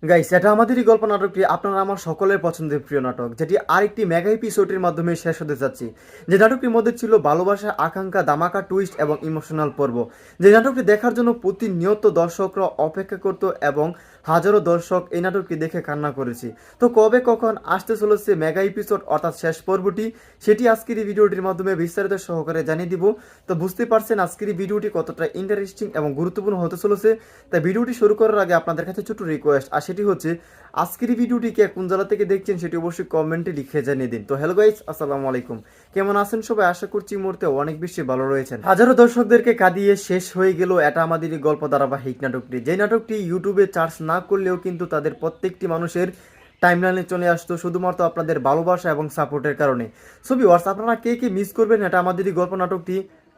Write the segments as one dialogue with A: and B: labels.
A: Guys, এটা আমাদেরই গল্প নাটকটি আপনারা আমার সকলের পছন্দের প্রিয় নাটক, যেটি আরেকটি মেগা এপিসোডের মাধ্যমে শেষ হতে যাচ্ছে। যে নাটকটির মধ্যে ছিল ভালোবাসা, আকাঙ্ক্ষা, ধামাকা, টুইস্ট এবং ইমোশনাল পর্ব। যে নাটকটি দেখার জন্য প্রতিনিয়ত দর্শকরা অপেক্ষা করত এবং হাজারো দর্শক এই নাটকটি দেখে কান্না করেছে। তো কবে কখন আসতে চলেছে মেগা এপিসোড অর্থাৎ শেষ পর্বটি, সেটি আজকের এই ভিডিওটির মাধ্যমে বিস্তারিত সহকারে জানিয়ে দিব। তো বুঝতে পারছেন আজকের এই ভিডিওটি কতটা ইন্টারেস্টিং এবং গুরুত্বপূর্ণ হতে চলেছে। তাই ভিডিওটি শুরু করার আগে আপনাদের কাছে ছোট রিকোয়েস্ট, আর সেটি হচ্ছে আজকের এই ভিডিওটি কে কোন জেলা থেকে দেখছেন সেটি অবশ্যই কমেন্টে লিখে জানিয়ে দিন। তো হ্যালো গাইস, আসসালামু আলাইকুম। কেমন আছেন সবাই? আশা করছি এই মুহূর্তে অনেক বেশি ভালো রয়েছেন। হাজারো দর্শকদেরকে কাঁদিয়ে শেষ হয়ে গেল এটা আমাদেরই গল্প ধারাবাহিক নাটকটি। যে নাটকটি ইউটিউবে চার্জ না করলেও কিন্তু তাদের প্রত্যেকটি মানুষের টাইমলাইনে চলে আসতো শুধুমাত্র আপনাদের ভালোবাসা এবং সাপোর্টের কারণে। সো ভিউয়ার্স, আপনারা কে কে মিস করবেন এটা আমাদেরই গল্প নাটকটি,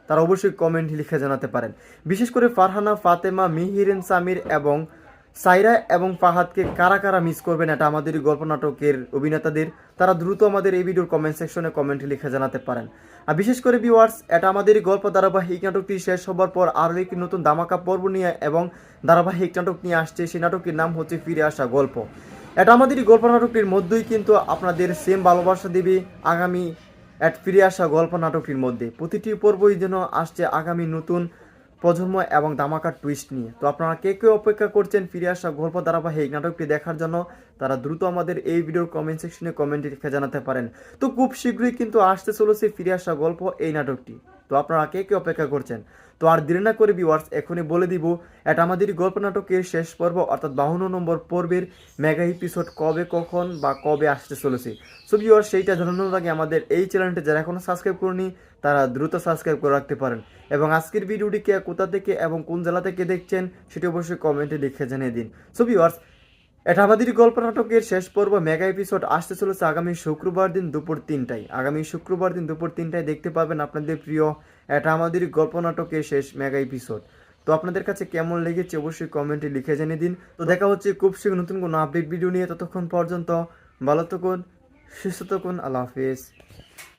A: তারা অবশ্যই কমেন্ট লিখে জানাতে পারেন। বিশেষ করে ফারহানা, ফাতেমা, মিহিরেন, সামির এবং সাইরা এবং ফাহাদকে কারা কারা মিস করবেন এটা আমাদেরই গল্প নাটকের অভিনেতাদের, তারা দ্রুত আমাদের এই ভিডিওর কমেন্ট সেকশনে কমেন্ট লিখে জানাতে পারেন। আর বিশেষ করে ভিউয়ার্স, এটা আমাদেরই গল্প ধারাবাহিক নাটকটি শেষ হবার পর আরও একটি নতুন ধামাকা পর্ব নিয়ে এবং ধারাবাহিক নাটক নিয়ে আসছে। সেই নাটকটির নাম হচ্ছে ফিরে আসা গল্প। এটা আমাদেরই গল্প নাটকটির মধ্যেই কিন্তু আপনাদের সেম ভালোবাসা দিবে আগামী ফিরে আসা গল্প নাটকটির মধ্যে। প্রতিটি পর্বই যেন আসছে আগামী নতুন প্রজন্ম এবং ধামাকার টুইস্ট নিয়ে। তো আপনারা কে কে অপেক্ষা করছেন ফিরে আসা গল্প ধারাবাহিক নাটকটি দেখার জন্য, তারা দ্রুত আমাদের এই ভিডিওর কমেন্ট সেকশনে কমেন্টে লিখে জানাতে পারেন। তো খুব শীঘ্রই কিন্তু আসতে চলেছে ফিরে আসা গল্প এই নাটকটি। তো আপনারা কে কে অপেক্ষা করছেন? তো আর দেরি না করে ভিউয়ার্স, এখনই বলে দিব এটা আমাদের গল্প নাটকের শেষ পর্ব অর্থাৎ 52 নম্বর পর্বের মেগা এপিসোড কবে কখন বা কবে আসতে চলেছে। সো ভিউয়ার্স, সেইটা জানানোর আগে আমাদের এই চ্যানেলটি যারা এখনো সাবস্ক্রাইব করেনি তারা দ্রুত সাবস্ক্রাইব করে রাখতে পারেন। এবং আজকের ভিডিওটি কে কোথা থেকে এবং কোন জেলা থেকে দেখছেন সেটি অবশ্যই কমেন্টে লিখে জানিয়ে দিন। সো ভিউয়ার্স, এটা আমাদের গল্প নাটকের শেষ পর্ব মেগা এপিসোড আসতে চলেছে আগামী শুক্রবার দিন দুপুর 3টায়। আগামী শুক্রবার দিন দুপুর 3টায় দেখতে পাবেন আপনাদের প্রিয় এটা আমাদের গল্প নাটকের শেষ মেগা এপিসোড। তো আপনাদের কাছে কেমন লেগেছে অবশ্যই কমেন্টে লিখে জানিয়ে দিন। তো দেখা হচ্ছে খুব শীঘ্র নতুন কোনো আপডেট ভিডিও নিয়ে। ততক্ষণ পর্যন্ত ভালো থাকুন, সুস্থ থাকুন, আল্লাহ হাফিজ।